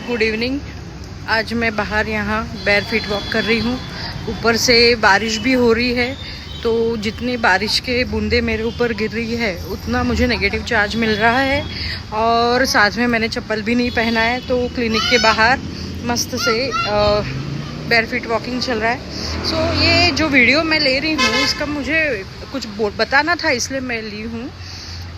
Good evening. आज मैं बाहर यहाँ बैर फीट वॉक कर रही हूँ। ऊपर से बारिश भी हो रही है, तो जितनी बारिश के बूंदे मेरे ऊपर गिर रही है उतना मुझे नेगेटिव चार्ज मिल रहा है। और साथ में मैंने चप्पल भी नहीं पहना है, तो क्लिनिक के बाहर मस्त से बैर फीट वॉकिंग चल रहा है। सो ये जो वीडियो मैं ले रही हूँ इसका मुझे कुछ बताना था, इसलिए मैं ली हूँ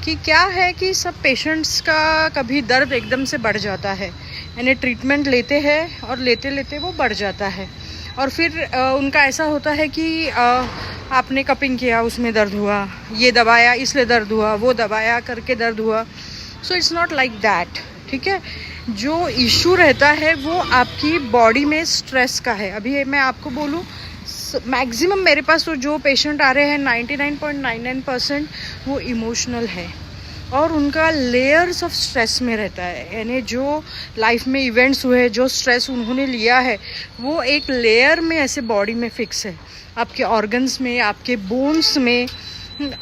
कि क्या है कि सब पेशेंट्स का कभी दर्द एकदम से बढ़ जाता है, यानी ट्रीटमेंट लेते हैं और लेते लेते वो बढ़ जाता है, और फिर उनका ऐसा होता है कि आपने कपिंग किया उसमें दर्द हुआ, ये दबाया इसलिए दर्द हुआ, वो दबाया करके दर्द हुआ। So it's not like that, ठीक है। जो इशू रहता है वो आपकी बॉडी में स्ट्रेस का है। अभी मैं आपको बोलूँ, मैक्सिमम मेरे पास तो जो पेशेंट आ रहे हैं 99.99% वो इमोशनल है, और उनका लेयर्स ऑफ स्ट्रेस में रहता है। यानी जो लाइफ में इवेंट्स हुए, जो स्ट्रेस उन्होंने लिया है, वो एक लेयर में ऐसे बॉडी में फिक्स है। आपके ऑर्गन्स में, आपके बोन्स में,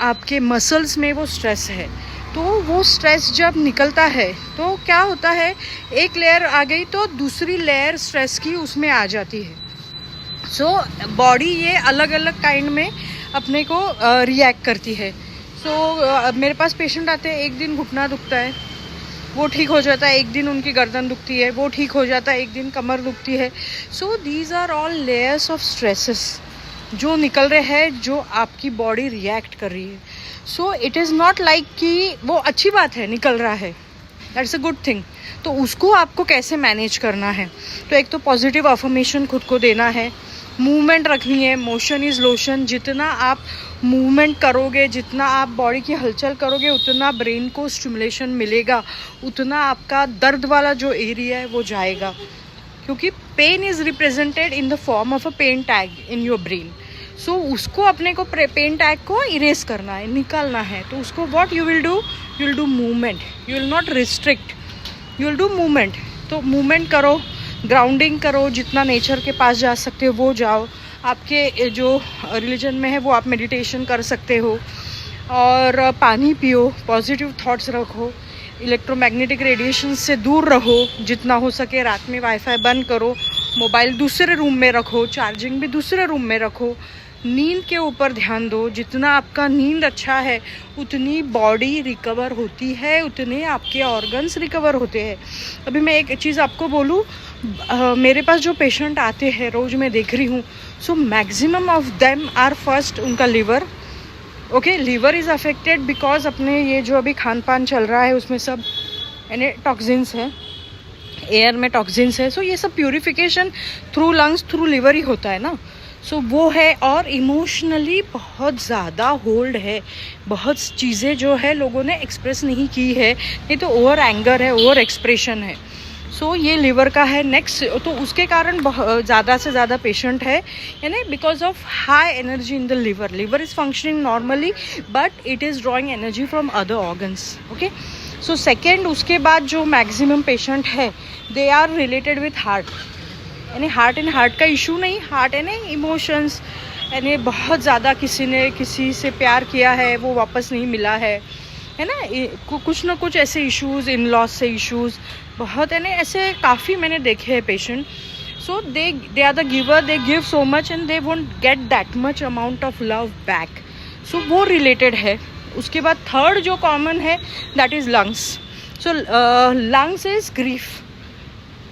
आपके मसल्स में वो स्ट्रेस है। तो वो स्ट्रेस जब निकलता है तो क्या होता है, एक लेयर आ गई तो दूसरी लेयर स्ट्रेस की उसमें आ जाती है। सो बॉडी ये अलग अलग काइंड में अपने को रिएक्ट करती है। सो मेरे पास पेशेंट आते हैं, एक दिन घुटना दुखता है वो ठीक हो जाता है, एक दिन उनकी गर्दन दुखती है वो ठीक हो जाता है, एक दिन कमर दुखती है। So these are all layers of stresses जो निकल रहे हैं, जो आपकी बॉडी रिएक्ट कर रही है। So it is not like कि वो अच्छी बात है निकल रहा है, दैट्स अ गुड थिंग। तो उसको आपको कैसे मैनेज करना है, तो एक तो पॉजिटिव अफर्मेशन खुद को देना है, मूवमेंट रखनी है। Motion is lotion. जितना आप मूवमेंट करोगे, जितना आप बॉडी की हलचल करोगे, उतना ब्रेन को स्टिमुलेशन मिलेगा, उतना आपका दर्द वाला जो एरिया है वो जाएगा। क्योंकि pain is represented in the form of a pain tag in your brain. So उसको अपने को पेन टैग को इरेज करना है, निकालना है। तो उसको what you will do movement, you will not restrict, you will do movement. तो मूवमेंट करो, ग्राउंडिंग करो, जितना नेचर के पास जा सकते हो वो जाओ। आपके जो रिलीजन में है वो आप मेडिटेशन कर सकते हो, और पानी पियो, पॉजिटिव थॉट्स रखो, इलेक्ट्रोमैग्नेटिक रेडिएशन से दूर रहो जितना हो सके। रात में वाईफाई बंद करो, मोबाइल दूसरे रूम में रखो, चार्जिंग भी दूसरे रूम में रखो। नींद के ऊपर ध्यान दो, जितना आपका नींद अच्छा है उतनी बॉडी रिकवर होती है, उतने आपके ऑर्गन्स रिकवर होते हैं। अभी मैं एक चीज़ आपको बोलूँ, मेरे पास जो पेशेंट आते हैं रोज़ मैं देख रही हूँ, so maximum of them are first उनका liver, okay, liver is affected because अपने ये जो अभी खान पान चल रहा है उसमें सब यानी टॉक्सिन्स है, एयर में टॉक्सिन्स है। सो ये सब purification through lungs, through liver ही होता है ना। सो वो है, और इमोशनली बहुत ज़्यादा होल्ड है, बहुत चीज़ें जो है लोगों ने एक्सप्रेस नहीं की है, नहीं तो ओवर एंगर है, ओवर एक्सप्रेशन है। सो ये लिवर का है। नेक्स्ट, तो उसके कारण ज़्यादा से ज़्यादा पेशेंट है, यानी because of high energy in the liver. Liver is functioning normally but it is drawing energy from other organs, okay. So second, उसके बाद जो मैक्सिमम पेशेंट है they are related with heart, यानी हार्ट एंड हार्ट का issue नहीं, heart यानी emotions, यानी बहुत ज़्यादा किसी ने किसी से प्यार किया है वो वापस नहीं मिला है ना, कुछ ना कुछ ऐसे इश्यूज़, इन लॉस से इश्यूज़ बहुत है ना, ऐसे काफ़ी मैंने देखे हैं patient. So they are the giver, they give so much and they won't get that much amount of love back. So वो रिलेटेड है। उसके बाद थर्ड जो कॉमन है that is lungs. So lungs is grief,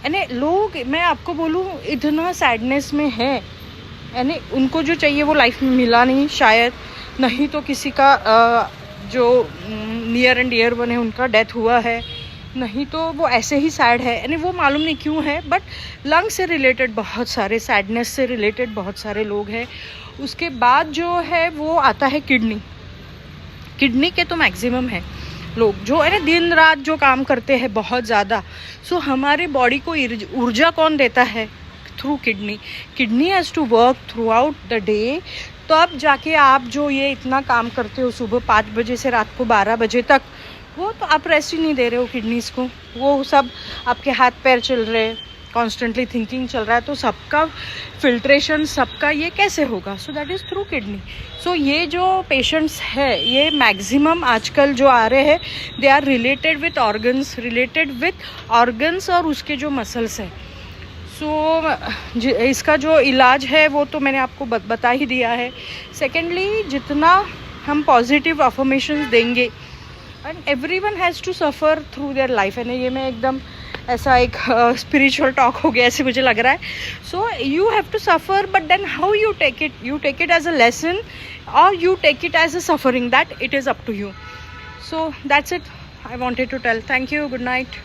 यानी लोग, मैं आपको बोलूँ, इतना सैडनेस में है, यानी उनको जो चाहिए वो लाइफ में मिला नहीं शायद, नहीं तो किसी का जो नियर एंड डियर वन है उनका डेथ हुआ है, नहीं तो वो ऐसे ही सैड है, यानी वो मालूम नहीं क्यों है। बट लंग से रिलेटेड बहुत सारे, सैडनेस से रिलेटेड बहुत सारे लोग हैं। उसके बाद जो है वो आता है किडनी। किडनी के तो मैक्सिमम है लोग जो है ना दिन रात जो काम करते हैं बहुत ज़्यादा। सो हमारे बॉडी को ऊर्जा कौन देता है? Through kidney. Kidney has to work throughout the day, तब जाके आप जो ये इतना काम करते हो सुबह 5 बजे से रात को 12 बजे तक, वो तो आप रेस्ट ही नहीं दे रहे हो किडनीज़ को। वो सब आपके हाथ पैर चल रहे, कॉन्स्टेंटली थिंकिंग चल रहा है, तो सबका फिल्ट्रेशन सबका ये कैसे होगा? So that is through kidney. So ये जो पेशेंट्स है ये मैक्सिमम आजकल जो आ रहे हैं they are related with organs और उसके जो मसल्स है. सो इसका जो इलाज है वो तो मैंने आपको बता ही दिया है. सेकेंडली, जितना हम पॉजिटिव अफर्मेशंस देंगे, and everyone has to suffer through their life. है ना, ये मैं एकदम ऐसा एक स्पिरिचुअल टॉक हो गया ऐसे मुझे लग रहा है. So you have to suffer, but then how you take it as a lesson or you take it as a suffering, that it is up to you. So that's it I wanted to tell. Thank you. Good night.